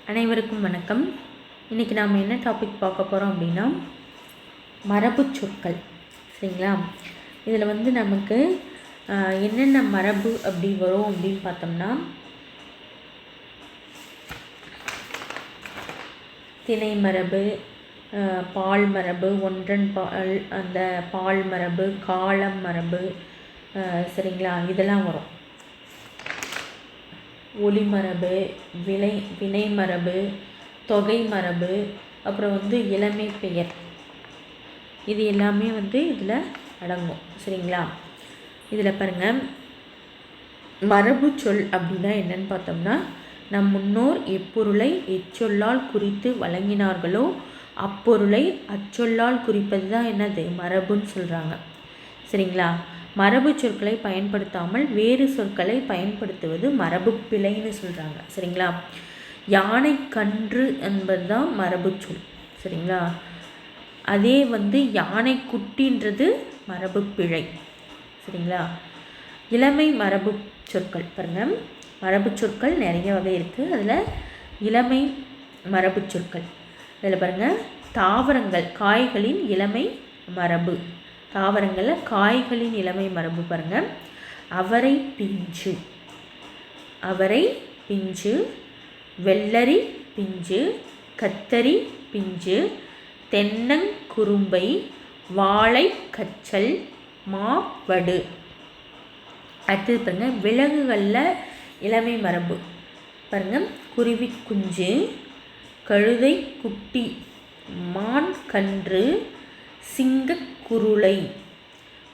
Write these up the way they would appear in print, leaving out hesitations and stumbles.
அனைவருக்கும் வணக்கம். இன்றைக்கி நாம் என்ன டாபிக் பார்க்க போகிறோம் அப்படின்னா மரபு சொற்கள். சரிங்களா? இதில் நமக்கு என்னென்ன மரபு அப்படி வரும் அப்படின்னு பார்த்தோம்னா, திணை மரபு, பால் மரபு, ஒன்றன் பால், அந்த பால் மரபு, காலம் மரபு, சரிங்களா, இதெல்லாம் வரும். ஒளி மரபு, வினை மரபு, தொகை மரபு, அப்புறம் இளமை பெயர், இது எல்லாமே இதில் அடங்கும். சரிங்களா? இதில் பாருங்கள், மரபு சொல் அப்படின்னா என்னன்னு பார்த்தோம்னா, நம் முன்னோர் எப்பொருளை எச்சொல்லால் குறித்து வழங்கினார்களோ அப்பொருளை அச்சொல்லால் குறிப்பது தான் என்னது மரபுன்னு சொல்கிறாங்க. சரிங்களா? மரபு சொற்களை பயன்படுத்தாமல் வேறு சொற்களை பயன்படுத்துவது மரபு பிழைன்னு சொல்கிறாங்க. சரிங்களா? யானை கன்று என்பது தான் மரபு சொல். சரிங்களா? அதே யானை குட்டின்றது மரபு பிழை. சரிங்களா? இளமை மரபு சொற்கள் பாருங்கள், மரபு சொற்கள் நிறைய வகை இருக்குது. அதில் இளமை மரபு சொற்கள், அதில் பாருங்கள், தாவரங்கள் காய்களின் இளமை மரபு, தாவரங்களில் காய்களின் இளமை மரபு பாருங்கள். அவரை பிஞ்சு, வெள்ளரி பிஞ்சு, கத்தரி பிஞ்சு, தென்னங்குரும்பை, வாழை கச்சல், மாவடு. அடுத்தது பாருங்கள், விலங்குகளில் இளமை மரபு பாருங்கள். குருவி குஞ்சு, கழுதை குட்டி, மான் கன்று, சிங்கக்குருளை,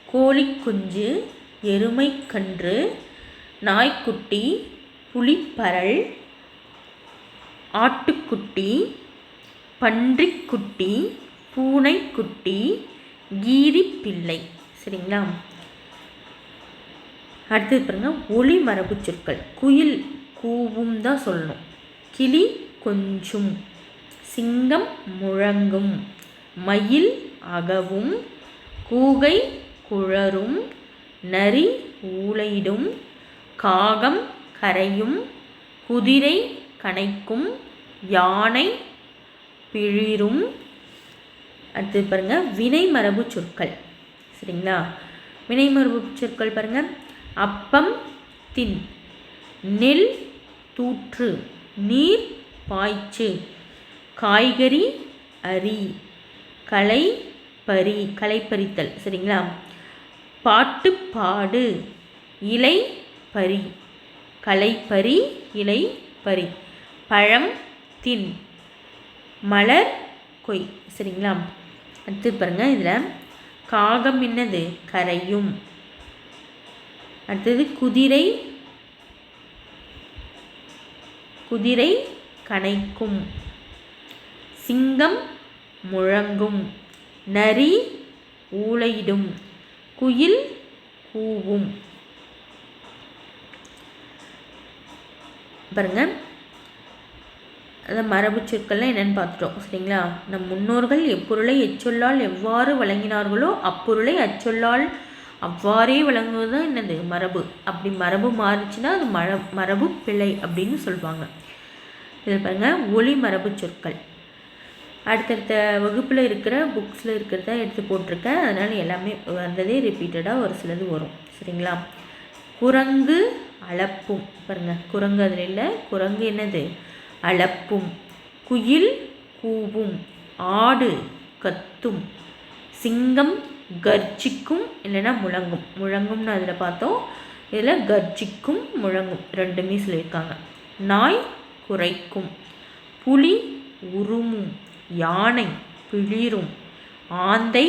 கோழி குஞ்சு, எருமை கன்று, நாய்க்குட்டி, புலிப்பரல், ஆட்டுக்குட்டி, பன்றிக்குட்டி, பூனைக்குட்டி, கீரி பிள்ளை. சரிங்களா? அடுத்தது பாருங்கள், ஒளி மரபு சொற்கள். குயில் கூவும் தான் சொல்லணும், கிளி கொஞ்சும், சிங்கம் முழங்கும், மயில் அகவும், கூகை குழறும், நரி ஊளையிடும், காகம் கரையும், குதிரை கனைக்கும், யானை பிளிரும். அடுத்து பாருங்கள், வினை மரபு சொற்கள். சரிங்களா? வினை மரபு சொற்கள் பாருங்கள், அப்பம் தின், நெல் தூற்று, நீர் பாய்ச்சு, காய்கறி அரி, களை பறித்தல். சரிங்களா? பாட்டு பாடு, இலை பறி, களை பறி, இலை பறி, பழம் தின், மலர் கொய். சரிங்களா? அடுத்து பாருங்கள், இதில் காகம் என்னது கரையும். அடுத்தது குதிரை கனைக்கும், சிங்கம் முழங்கும், நரி ஊளையிடும், குயில் கூவும். பாருங்கள், அந்த மரபு சொற்கள்லாம் என்னென்னு பார்த்துட்டோம். சரிங்களா? நம் முன்னோர்கள் எப்பொருளை எச்சொல்லால் எவ்வாறு வழங்கினார்களோ அப்பொருளை அச்சொல்லால் அவ்வாறே வழங்குவது தான் என்னது மரபு. அப்படி மரபு மாறிச்சுன்னா அது மரபு பிழை அப்படின்னு சொல்லுவாங்க. இதில் பாருங்கள், ஒளி மரபு சொற்கள். அடுத்தடுத்த வகுப்பில் இருக்கிற புக்ஸில் இருக்கிறத எடுத்து போட்டிருக்கேன், அதனால் எல்லாமே வந்ததே ரிப்பீட்டடாக ஒரு சிலது வரும். சரிங்களா? குரங்கு அளப்பும் பாருங்கள், குரங்கு அதில் இல்லை, குரங்கு என்னது அளப்பும், குயில் கூவும், ஆடு கத்தும், சிங்கம் கர்ஜிக்கும் இல்லைன்னா முழங்கும்னு அதில் பார்த்தோம். இதில் கர்ஜிக்கும் முழங்கும் ரெண்டுமே சொல்லியிருக்காங்க. நாய் குரைக்கும், புலி உருமும், யானை பிளிரும், ஆந்தை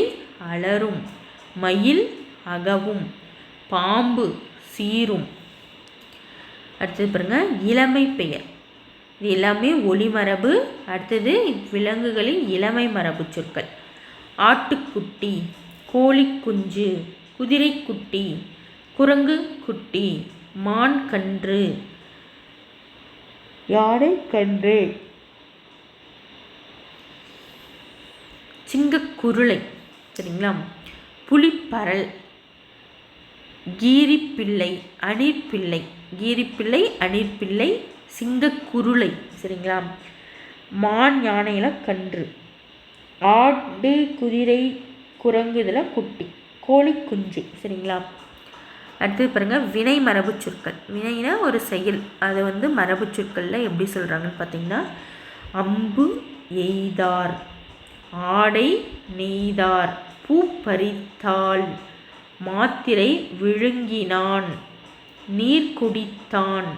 அலறும், மயில் அகவும், பாம்பு சீரும். அடுத்தது பாருங்கள், இளமை பெயர். இது எல்லாமே ஒளி மரபு. அடுத்தது விலங்குகளின் இளமை மரபு சொற்கள். ஆட்டுக்குட்டி, கோழி குஞ்சு, குதிரை குட்டி, குரங்கு குட்டி, மான் கன்று, யானை கன்று, சிங்கக்குருளை. சரிங்களா? புலிப்பரல், கீரிப்பிள்ளை, அணிற்பிள்ளை, கீரிப்பிள்ளை, அணிற்பிள்ளை, சிங்கக்குருளை, சரிங்களா. மான் யானையில் கன்று, ஆடு குதிரை குரங்கு இதில் குட்டி, கோழி குஞ்சு, சரிங்களா. அடுத்தது பாருங்கள் வினை மரபு சொற்கள். வினைனா ஒரு செயல், அதை வந்து மரபு சொற்களில் எப்படி சொல்கிறாங்கன்னு பார்த்தீங்கன்னா, அம்பு எய்தார், ஆடை நெய்தார், பூ பறித்தாள், மாத்திரை விழுங்கினான், நீர் குடித்தான்.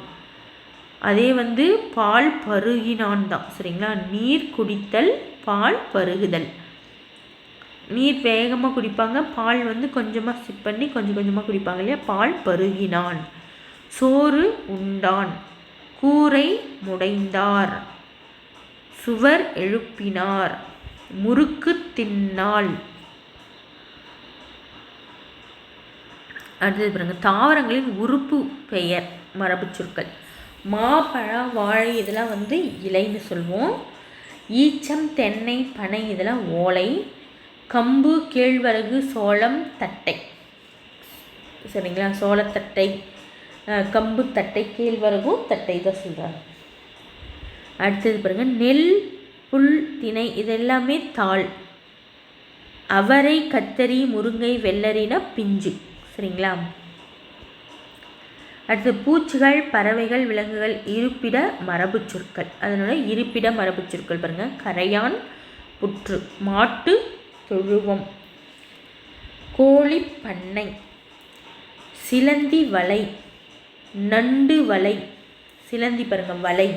அதே வந்து பால் பருகினான் தான், சரிங்களா. நீர் குடித்தல், பால் பருகுதல். நீர் வேகமாக குடிப்பாங்க, பால் வந்து கொஞ்சமாக சிப் பண்ணி கொஞ்சம் கொஞ்சமாக குடிப்பாங்க இல்லையா. பால் பருகினான். சோறு உண்டான், கூரை முடைந்தார், சுவர் எழுப்பினார், முறுக்கு தின்னாள். அடுத்தது பாருங்க தாவரங்களின் உறுப்பு பெயர் மரபு சொற்கள். மா பழ வாழை இதெல்லாம் வந்து இலைன்னு சொல்லுவோம். ஈச்சம் தென்னை பனை இதெல்லாம் ஓலை. கம்பு கேழ்வரகு சோளம் தட்டை, சரிங்களா. சோளத்தட்டை, கம்பு தட்டை, கேழ்வரகும் தட்டை தான் சொல்கிறாங்க. அடுத்தது பாருங்கள் நெல் புல் திணை இதெல்லாமே தாள். அவரை கத்தரி முருங்கை வெள்ளரினா பிஞ்சு, சரிங்களா. அடுத்து பூச்சிகள் பறவைகள் விலங்குகள் இருப்பிட மரபு சொற்கள். அதனோட இருப்பிட மரபு சொற்கள் பாருங்கள். கரையான் புற்று, மாட்டு தொழுவம், கோழி பண்ணை, சிலந்தி வலை, நண்டு வலை. சிலந்தி பாருங்கள் வலை,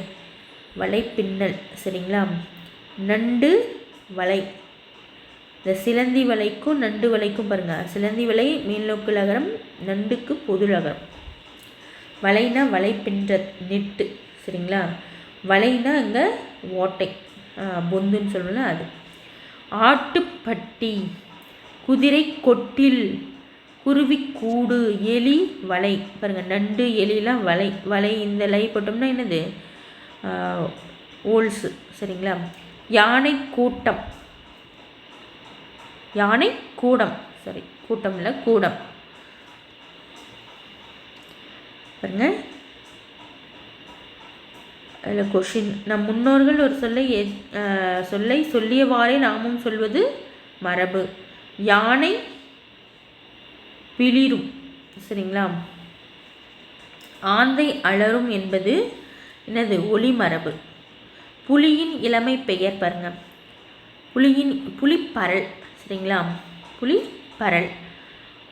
வலை பின்னல், சரிங்களா. நண்டு வலை. இந்த சிலந்தி வலைக்கும் நண்டு வலைக்கும் பாருங்கள். சிலந்தி வலை மேல்நோக்கு லகரம், நண்டுக்கு பொது லகரம். வலைனா வலை பின்ற நெட்டு, சரிங்களா. வலைனா இங்கே ஓட்டை, பொந்துன்னு சொல்லணும்ல அது. ஆட்டுப்பட்டி, குதிரை கொட்டில், குருவி கூடு, எலி வலை. பாருங்கள் நண்டு எலிலாம் வலை. வலை இந்த லை போட்டோம்னா என்னது ஓல்ஸு, சரிங்களா. யானை கூட்டம், யானை கூடம், சரி கூட்டம் இல்லை கூடம். பாருங்க அதில் கொஷின். நம் முன்னோர்கள் ஒரு சொல்லை சொல்லியவாறே நாமும் சொல்வது மரபு. யானை பிளிரும், சரிங்களா. ஆந்தை அலரும் என்பது என்னது ஒளி மரபு. புலியின் இளமை பெயர் பாருங்க. புலிப்பரல், சரிங்களா. புலிப்பரல்.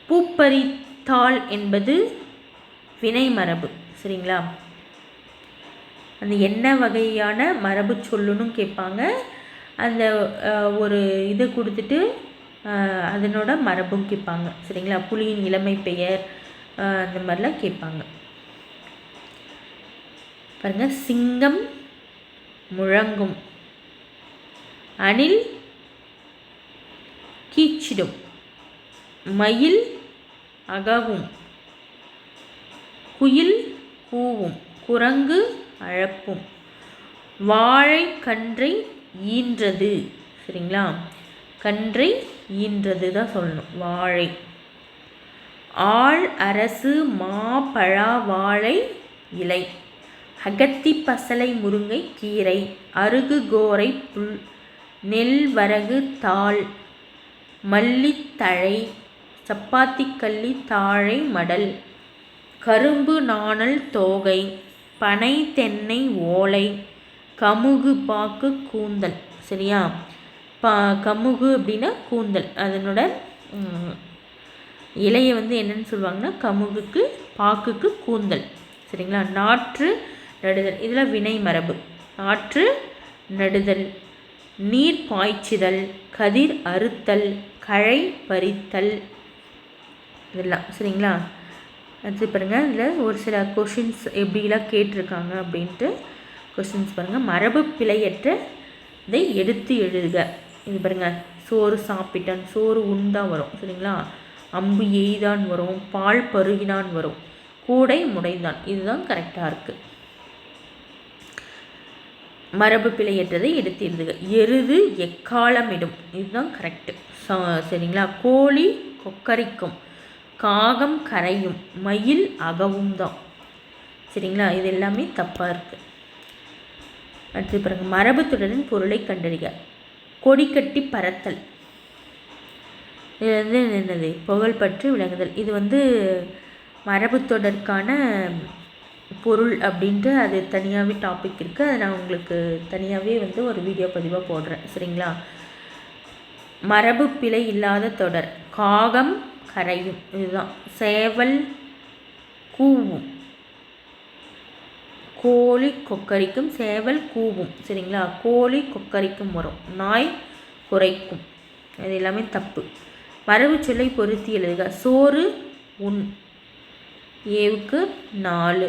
பூப்பறித்தாள் என்பது வினை மரபு, சரிங்களா. அந்த என்ன வகையான மரபு சொல்லுன்னு கேட்பாங்க. அந்த ஒரு இதை கொடுத்துட்டு அதனோட மரபும் கேட்பாங்க, சரிங்களா. புலியின் இளமை பெயர் அந்த மாதிரிலாம் கேட்பாங்க. பாருங்க சிங்கம் முழங்கும், அணில் கீச்சிடும், மயில் அகவும், குயில் கூவும், குரங்கு அழப்பும், வாழை கன்றை ஈன்றது, சரிங்களா. கன்றை ஈன்றது தான் சொல்லணும். வாழை. ஆள் அரசு மா பழா வாழை இலை, அகத்தி பசலை முருங்கை கீரை, அருகு கோரை புல், நெல் வரகு தாள், மல்லித்தழை, சப்பாத்தி கள்ளி தாழை மடல், கரும்பு நாணல் தோகை, பனை தென்னை ஓலை, கமுகு பாக்கு கூந்தல், சரியா. கமுகு அப்படின்னா கூந்தல், அதனோட இலையை வந்து என்னன்னு சொல்லுவாங்கன்னா கமுகுக்கு பாக்குக்கு கூந்தல், சரிங்களா. நாற்று நடுதல் இதில் வினை மரபு. நாற்று நடுதல், நீர் பாய்ச்சுதல், கதிர் அறுத்தல், களை பறித்தல் இதெல்லாம், சரிங்களா. அடுத்து பாருங்கள் இதில் ஒரு சில கொஷின்ஸ் எப்படிலாம் கேட்டிருக்காங்க அப்படின்ட்டு கொஷின்ஸ் பாருங்கள். மரபு பிழையற்றதை எடுத்து எழுதுக. இது பாருங்கள் சோறு சாப்பிட்டான், சோறு உண்டான் வரும், சரிங்களா. அம்பு எய்தான் வரும், பால் பருகினான் வரும், கூடை முடைந்தான், இதுதான் கரெக்டாக இருக்குது. மரபு பிழையற்றதை எடுத்து எழுதுக. எருது எக்காலமிடும், இதுதான் கரெக்டு, சரிங்களா. கோழி கொக்கரிக்கும், காகம் கரையும், மயில் அகவும் தான், சரிங்களா. இது எல்லாமே தப்பாக இருக்குது. அடுத்து பாருங்கள், மரபு தொடரின் பொருளை கண்டறிக. கொடி கட்டி பறத்தல், இது வந்து என்னது, புகழ்பற்று விளங்குதல். இது வந்து மரபு தொடர்க்கான பொருள் அப்படின்ட்டு அது தனியாகவே டாபிக் இருக்குது. அதை நான் உங்களுக்கு தனியாகவே வந்து ஒரு வீடியோ பதிவாக போடுறேன், சரிங்களா. மரபு பிழை இல்லாத தொடர், காகம் கரையும், இதுதான். சேவல் கூவும், கோழி கொக்கரிக்கும், சேவல் கூவும், சரிங்களா. கோழி கொக்கரிக்கும் வரும், நாய் குறைக்கும், இது எல்லாமே தப்பு. மரபு சொல்லை பொருத்தி எழுதுக. சோறு உண், ஏவுக்கு 4.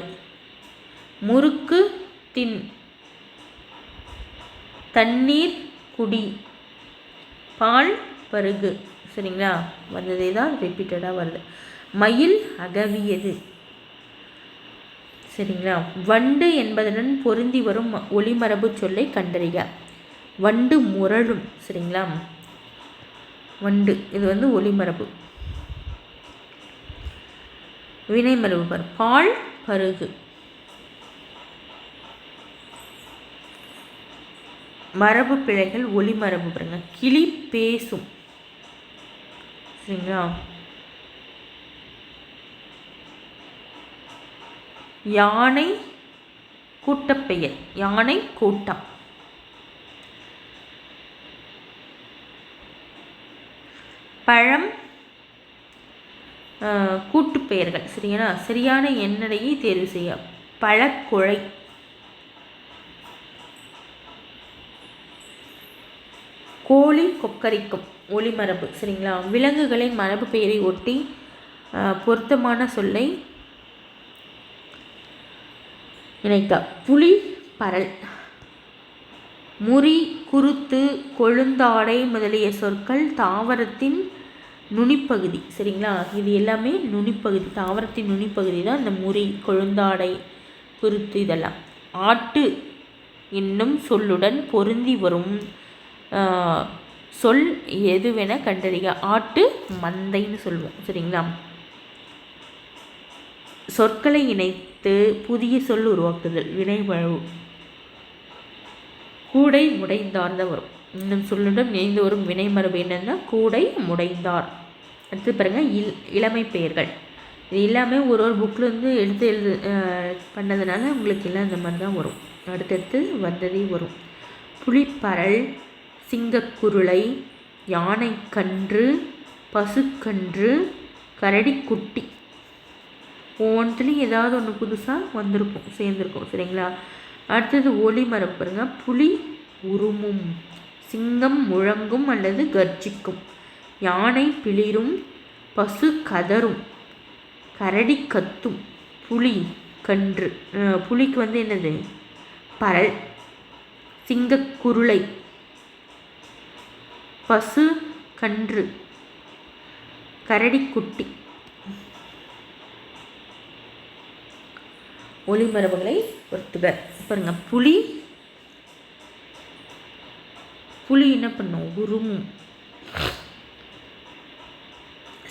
முறுக்கு தின், தண்ணீர் குடி, பால் பருகு, சரிங்களா. வந்ததே தான் ரிப்பீட்டடாக வருது. மயில் அகவியது, சரிங்களா. வண்டு என்பதுடன் பொருந்தி வரும் ஒளிமரபு சொல்லை கண்டறிக. வண்டு முரளும், சரிங்களா. வண்டு இது வந்து ஒளிமரபு. வினைமரபு பார், பால் பருகு. மரபு பிழைகள் ஒளிமரபு பாருங்க. கிளி பேசும், சரிங்களா. யானை கூட்டப்பெயர், யானை கூட்டம். பழம் கூட்டு பெயர்கள், சரிங்களா. சரியான எண்ணடையை தேர்வு செய்ய. பழக்குழை. கோழி கொக்கரிக்கும், ஒளிமரபு, சரிங்களா. விலங்குகளின் மரபு பெயரை ஒட்டி பொருத்தமான சொல்லை இணைக்க. புலி பரல், முறி குருத்து கொழுந்தாடை முதலிய சொற்கள் தாவரத்தின் நுனிப்பகுதி, சரிங்களா. இது எல்லாமே நுனிப்பகுதி, தாவரத்தின் நுனிப்பகுதி தான் இந்த முறி, கொழுந்தாடை, குருத்து இதெல்லாம். ஆட்டு என்னும் சொல்லுடன் பொருந்தி வரும் சொல் எதுவென கண்டறிக. ஆட்டு மந்தைன்னு சொல்லுவோம், சரிங்களா. சொற்களை இணைத்து புதிய சொல் உருவாக்குதல், வினைமரபு. கூடை முடைந்தார் தான் வரும். இந்த சொல்லுடன் இணைந்து வரும் வினைமரபு என்னென்னா கூடை முடைந்தார். அடுத்து பாருங்கள், இளமை பெயர்கள். இது எல்லாமே ஒரு புக்கில் வந்து எழுது பண்ணதுனால உங்களுக்கு எல்லாம் இந்த மாதிரி தான் வரும். அடுத்தடுத்து வந்ததே வரும். புலிப்பரல், சிங்கக்குருளை, யானை கன்று, பசுக்கன்று, கரடிக்குட்டி. ஒவ்வொன்றுலேயும் ஏதாவது ஒன்று புதுசாக வந்திருக்கும், சேர்ந்துருக்கும், சரிங்களா. அடுத்தது ஒளிமரபு பாருங்க. புலி உருமும், சிங்கம் முழங்கும் அல்லது கர்ஜிக்கும், யானை பிளிரும், பசு கதரும், கரடி கத்தும், புலி கன்று. புலிக்கு வந்து என்னது, பரல். சிங்கக்குருளை, பசு கன்று, கரடிக்குட்டி. ஒளிமரபுகளை பொறுத்துக. பாருங்க, புலி என்ன பண்ணும், உருமும்.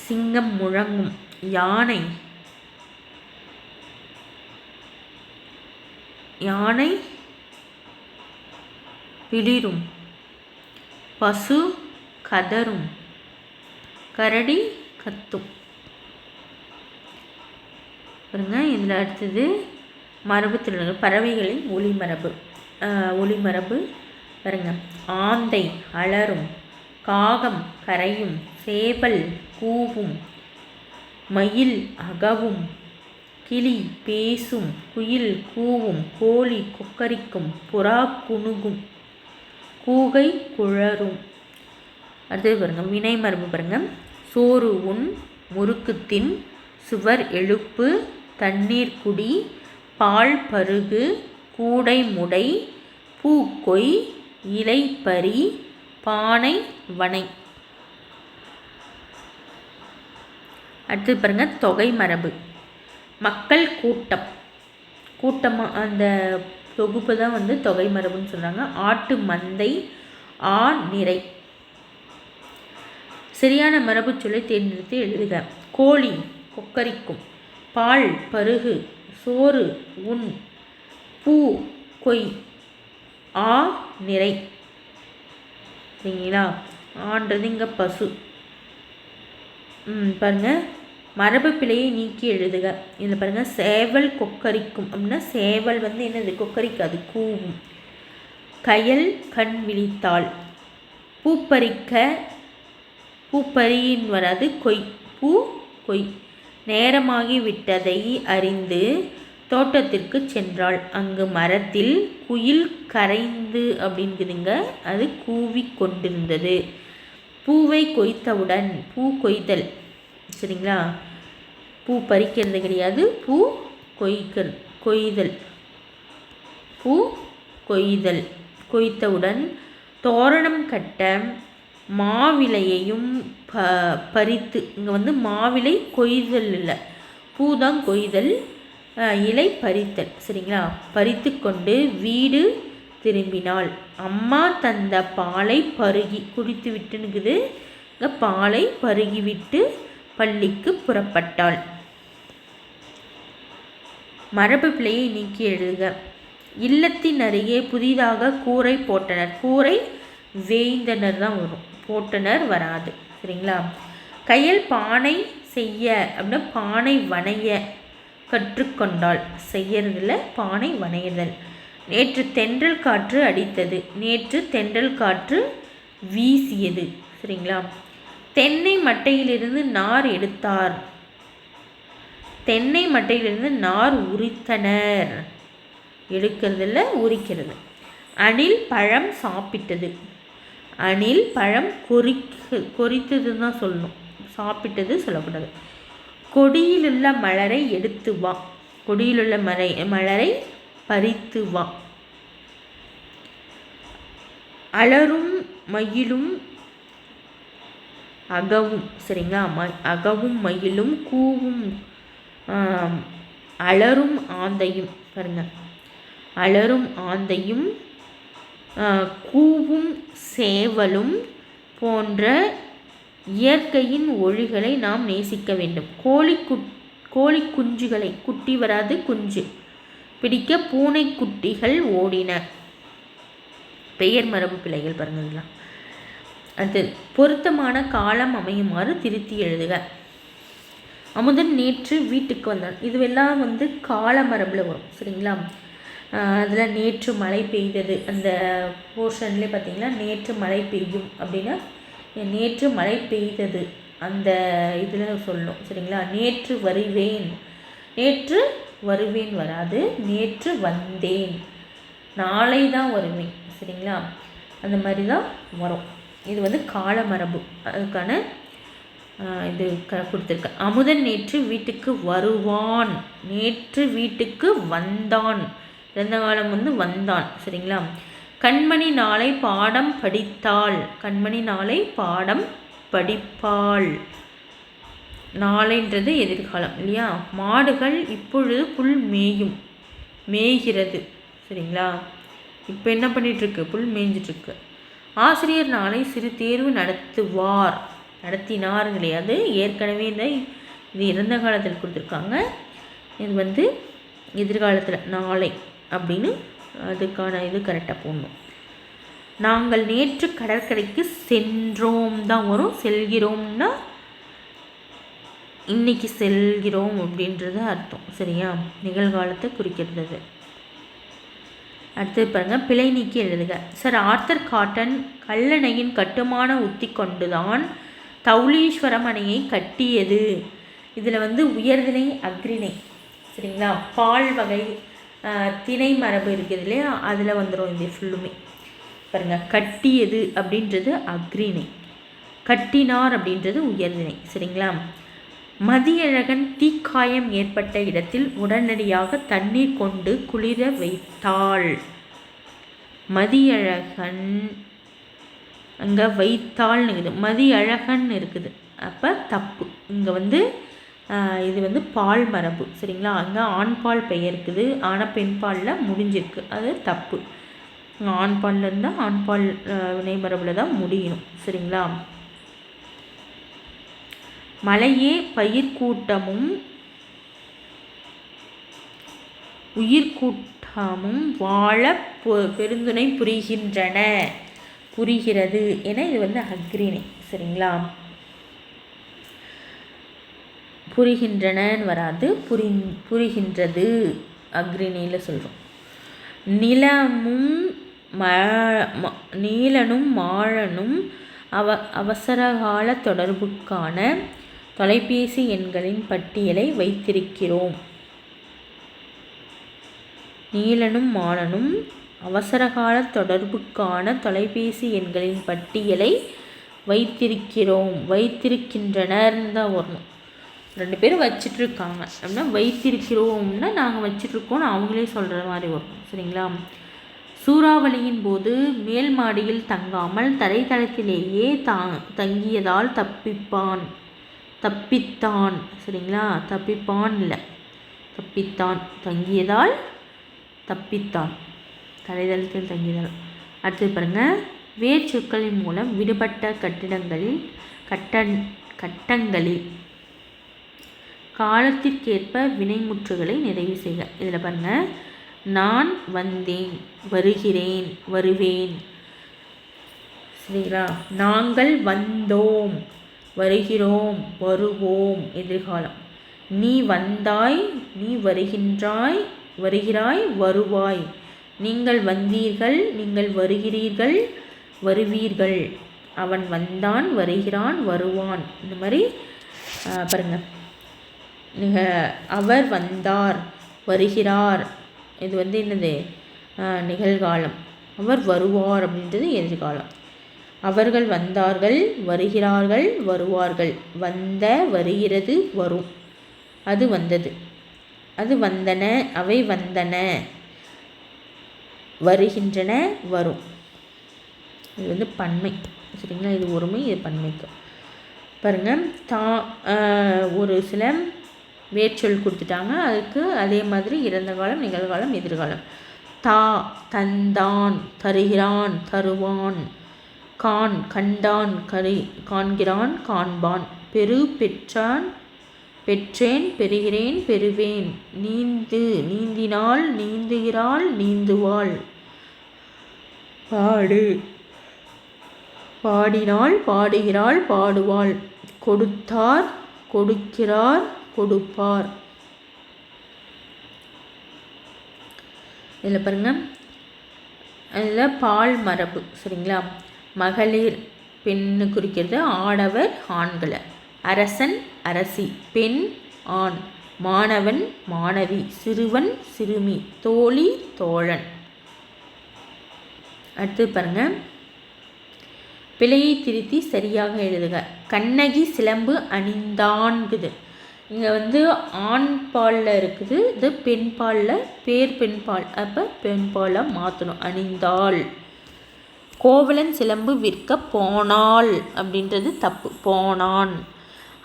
சிங்கம் முழங்கும், யானை பிளிரும், பசு கதரும், கரடி கத்தும். பாருங்க, இதில் அடுத்தது மரபு திறன்கள். பறவைகளின் ஒளிமரபு பாருங்க. ஆந்தை அலரும், காகம் கரையும், சேவல் கூவும், மயில் அகவும், கிளி பேசும், குயில் கூவும், கோழி கொக்கரிக்கும், புறா குணுகும், கூகை குழறும். அடுத்தது பாருங்க, வினைமரபு பாருங்க. சோறு உண், முறுக்கு தின், சுவர் எழுப்பு, தண்ணீர் குடி, பால் பருகு, கூடை முடை, பூக்கொய், இலை பறி, பானை வனை. அடுத்து பாருங்க, தொகை மரபு. மக்கள் கூட்டமாக அந்த தொகுப்பு தான் வந்து தொகை மரபுன்னு சொல்கிறாங்க. ஆட்டு மந்தை, ஆ நிறை. சரியான மரபு சொல்லை தேர்ந்தெடுத்து எழுதுக. கோழி கொக்கரிக்கும், பால் பருகு, சோறு உண், பூ கொய், ஆ நிறை. சரிங்களா? ஆன்றது இங்கே பசு. பாருங்கள், மரபு பிழையை நீக்கி எழுதுக. இதில் பாருங்கள், சேவல் கொக்கரிக்கும் அப்படின்னா சேவல் வந்து என்னது? கொக்கரிக்காது, கூவும். கயல் கண் விழித்தாள். பூப்பறிக்க, பூப்பறியின் வராது, கொய், பூ கொய். நேரமாகி விட்டதை அறிந்து தோட்டத்திற்கு சென்றாள். அங்கு மரத்தில் குயில் கரைந்து அப்படிங்குதுங்க, அது கூவி கொண்டிருந்தது. பூவை கொய்த்தவுடன், பூ கொய்தல். சரிங்களா? பூ பறிக்கிறது கிடையாது, பூ கொய்தல். பூ கொய்தல். கொய்த்தவுடன் தோரணம் கட்ட மாவிலையையும் பறித்து, இங்கே வந்து மாவிலை கொய்தல் இல்லை, பூதான் கொய்தல், இலை பறித்தல். சரிங்களா? பறித்து கொண்டு வீடு திரும்பினாள். அம்மா தந்த பாலை பருகி குடித்து விட்டுனுக்குது, இங்கே பாலை பருகிவிட்டு பள்ளிக்கு புறப்பட்டாள். மரபு பிழையை நீக்கி எழுதுக. இல்லத்தின் அருகே புதிதாக கூரை போட்டனர். கூரை வேய்ந்தனர் தான் வரும், போட்டனர் வராது. சரிங்களா? கையில் பானை செய்ய அப்படின்னா பானை வனைய கற்றுக்கொண்டாள். செய்யறதில்ல, பானை வனையுதல். நேற்று தென்றல் காற்று அடித்தது. நேற்று தென்றல் காற்று வீசியது. சரிங்களா? தென்னை மட்டையிலிருந்து நார் எடுத்தார். தென்னை மட்டையிலிருந்து நார் உரித்தனர். எடுக்கிறதில்ல, உரிக்கிறது. அணில் பழம் சாப்பிட்டது. அணில் பழம் கொறித்தது தான் சொல்லணும், சாப்பிட்டது சொல்லக்கூடாது. கொடியிலுள்ள மலரை எடுத்து வா. கொடியிலுள்ள மலரை பறித்து வா. அலரும் மயிலும் அகவும். சரிங்களா? அகவும் மயிலும் கூவும் அலரும் ஆந்தையும். பாருங்க, அலரும் ஆந்தையும் கூவும் சேவலும் போன்ற இயற்கையின் ஒளிகளை நாம் நேசிக்க வேண்டும். கோழி குஞ்சுகளை, குட்டி வராது குஞ்சு, பிடிக்க பூனை குட்டிகள் ஓடின. பெயர் மரபு பிழைகள் பாருங்கலாம். அது பொருத்தமான காலம் அமையுமாறு திருத்தி எழுதுக. அமுதன் நேற்று வீட்டுக்கு வந்தான். இதுவெல்லாம் வந்து கால மரபில் வரும். சரிங்களா? அதில் நேற்று மழை பெய்தது, அந்த போர்ஷன்லேயே பார்த்தீங்கன்னா நேற்று மழை பெய்யும் அப்படின்னா நேற்று மழை பெய்தது அந்த இதில் சொல்லணும். சரிங்களா? நேற்று வருவேன், நேற்று வருவேன் வராது, நேற்று வந்தேன், நாளை தான் வருவேன். சரிங்களா? அந்த மாதிரி தான் வரும். இது வந்து கால மரபு, அதுக்கான இது கொடுத்துருக்கேன். அமுதன் நேற்று வீட்டுக்கு வருவான், நேற்று வீட்டுக்கு வந்தான், இறந்த காலம் வந்து வந்தான். சரிங்களா? கண்மணி நாளை பாடம் படித்தாள். கண்மணி நாளை பாடம் படிப்பாள். நாளைன்றது எதிர்காலம் இல்லையா? மாடுகள் இப்பொழுது புல் மேய்கிறது. சரிங்களா? இப்போ என்ன பண்ணிகிட்ருக்கு? புல் மேய்ஞ்சிட்ருக்கு. ஆசிரியர் நாளை சிறு தேர்வு நடத்துவார். நடத்தினார் கிடையாது, ஏற்கனவே இது இறந்த காலத்தில் கொடுத்துருக்காங்க. இது வந்து எதிர்காலத்தில் நாளை அப்படின்னு அதுக்கான இது கரெக்டாக போடணும். நாங்கள் நேற்று கடற்கரைக்கு சென்றோம் தான் வரும். செல்கிறோம்னா இன்னைக்கு செல்கிறோம் அப்படின்றது அர்த்தம். சரியா? நிகழ்காலத்தை குறிக்கிறது. அடுத்தது பாருங்கள், பிழை நீக்கி எழுதுக. சார் ஆர்த்தர் காட்டன் கல்லணையின் கட்டுமான உத்தி கொண்டுதான் தௌலீஸ்வரம் அணையை கட்டியது. இதில் வந்து உயர்திணை அக்ரிணை. சரிங்களா? பால் வகை திணை மரபு இருக்குது இல்லையா, அதில் வந்துடும் இது ஃபுல்லுமே. பாருங்கள், கட்டியது அப்படின்றது அக்ரிணை, கட்டினார் அப்படின்றது உயர்திணை. சரிங்களா? மதியழகன் தீக்காயம் ஏற்பட்ட இடத்தில் உடனடியாக தண்ணீர் கொண்டு குளிர வைத்தாள். மதியழகன் அங்கே வைத்தாள்னு இருக்குது, மதியழகன் இருக்குது, அப்போ தப்பு. இங்கே வந்து இது வந்து பால் மரபு. சரிங்களா? அங்கே ஆண்பால் பெயர் இருக்குது, ஆனால் பெண்பாலில் முடிஞ்சிருக்கு, அது தப்பு. ஆண்பாலில் இருந்தால் ஆண்பால் வினை மரபில் தான் முடியணும். சரிங்களா? மலையே பயிர்க்கூட்டமும் உயிர்கூட்டம் உலகமும் வாழ பெருந்துணை புரிகிறது என இது வந்து அக்ரிணை. சரிங்களா? புரிகின்றனன்னு வராது, புரிகின்றது அக்ரிணையில் சொல்கிறோம். நீலனும் மாழனும் அவசரகால தொடர்புக்கான தொலைபேசி எண்களின் பட்டியலை வைத்திருக்கிறோம். நீலனும் மாழனும் அவசரகால தொடர்புக்கான தொலைபேசி எண்களின் பட்டியலை வைத்திருக்கின்றனர்னு தான் வரணும். 2 பேரும் வச்சிட்ருக்காங்க அப்படின்னா வைத்திருக்கிறோம்னா நாங்கள் வச்சிட்ருக்கோம்னு அவங்களே சொல்கிற மாதிரி வரும். சரிங்களா? சூறாவளியின் போது மேல் மாடியில் தங்காமல் தரைத்தளத்திலேயே தங்கியதால் தப்பித்தான். சரிங்களா? தப்பிப்பான் இல்லை, தப்பித்தான். தங்கியதால் தப்பித்தான், தரைதளத்தில் தங்கியதால். அடுத்தது பாருங்கள், வேர்ச்சொற்களின் மூலம் விடுபட்ட கட்டங்களில் காலத்திற்கேற்ப வினைமுற்றுகளை நிறைவு செய்க. இதில் பாருங்கள், நான் வந்தேன், வருகிறேன், வருவேன். சரிங்களா? நாங்கள் வந்தோம், வருகிறோம், வருவோம் எதிர்காலம். நீ வந்தாய், நீ வருகிறாய், வருவாய். நீங்கள் வந்தீர்கள், நீங்கள் வருகிறீர்கள், வருவீர்கள். அவன் வந்தான், வருகிறான், வருவான். இந்த மாதிரி பாருங்கள், அவர் வந்தார், வருகிறார், இது வந்து என்னது நிகழ்காலம். அவர் வருவார் அப்படின்றது எதிர்காலம். அவர்கள் வந்தார்கள், வருகிறார்கள், வருவார்கள். வந்த, வருகிறது, வரும். அது வந்தது, அது வந்தன, அவை வந்தன, வருகின்றன, வரும். இது வந்து பன்மை. சரிங்களா? இது ஒருமை, இது பன்மைக்கு. பாருங்கள், ஒரு சில வேர்ச்சொல் கொடுத்துட்டாங்க. அதுக்கு அதே மாதிரி இறந்த காலம், நிகழ்காலம், எதிர்காலம். தந்தான், தருகிறான், தருவான். கண்டான், காண்கிறான், காண்பான். பெற்றேன், பெறுகிறேன், பெறுவேன். நீந்தினாள், நீந்துகிறாள், நீந்துவாள். பாடினாள், பாடுகிறாள், பாடுவாள். கொடுத்தார், கொடுக்கிறார், கொடுப்பார். இதில் பாருங்கள், இதில் பால் மரபு. சரிங்களா? மகளிர் பெண்ணு குறிக்கிறது, ஆடவர் ஆண்களை. அரசன், அரசி, பெண், ஆண். மாணவன், மாணவி, சிறுவன், சிறுமி, தோழி, தோழன். அடுத்து பாருங்கள், பிழையை திருத்தி சரியாக எழுதுக. கண்ணகி சிலம்பு அணிந்தான்குது. இங்கே வந்து ஆண் பாலில் இருக்குது, இது பெண் பாலில், பெண் பால். அப்போ பெண் பாலாக மாற்றணும், அணிந்தாள். கோவலன் சிலம்பு விற்க போனாள் அப்படின்றது தப்பு, போனான்.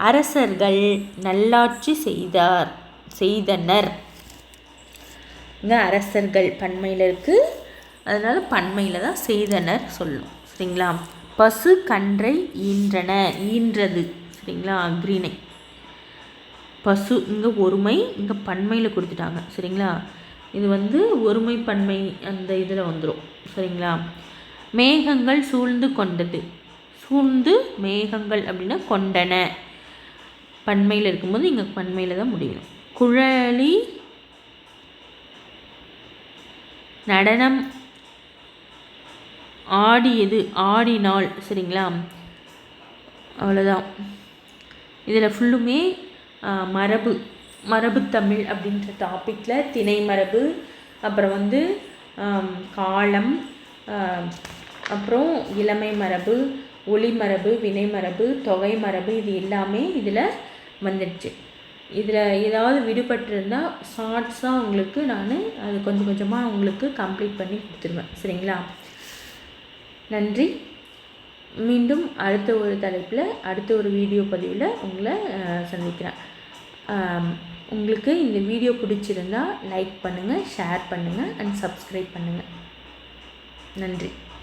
அரசர்கள் நல்லாட்சி செய்தனர். இங்கே அரசர்கள் பன்மையில் இருக்குது, அதனால் பன்மையில் தான் செய்தனர் சொல்லணும். சரிங்களா? பசு கன்றை ஈன்றது. சரிங்களா? அக்ரிணை. பசு இங்கே ஒருமை, இங்கே பன்மையில் கொடுத்துட்டாங்க. சரிங்களா? இது வந்து ஒருமை பன்மை அந்த இதில் வந்துடும். சரிங்களா? மேகங்கள் சூழ்ந்து கொண்டது. சூழ்ந்து மேகங்கள் அப்படின்னா கொண்டன. பன்மையில் இருக்கும்போது இங்கே பன்மையில் தான் முடியணும். குழலி நடனம் ஆடியது, ஆடினாள். சரிங்களா? அவ்வளோதான். இதில் ஃபுல்லுமே மரபு தமிழ் அப்படின்ற டாப்பிக்கில் திணை மரபு, அப்புறம் வந்து காலம், அப்புறம் இளமை மரபு, ஒளி மரபு, வினை மரபு, தொகை மரபு, இது எல்லாமே இதில் வந்துடுச்சு. இதில் ஏதாவது விடுபட்டிருந்தால் ஷார்ட்ஸாக உங்களுக்கு நான் அது கொஞ்சம் கொஞ்சமாக உங்களுக்கு கம்ப்ளீட் பண்ணி கொடுத்துருவேன். சரிங்களா? நன்றி. மீண்டும் அடுத்த ஒரு தலைப்பில், அடுத்த ஒரு வீடியோ பதிவில் உங்களை சந்திக்கிறேன். உங்களுக்கு இந்த வீடியோ பிடிச்சிருந்தால் லைக் பண்ணுங்கள், ஷேர் பண்ணுங்கள் அண்ட் சப்ஸ்கிரைப் பண்ணுங்கள். நன்றி.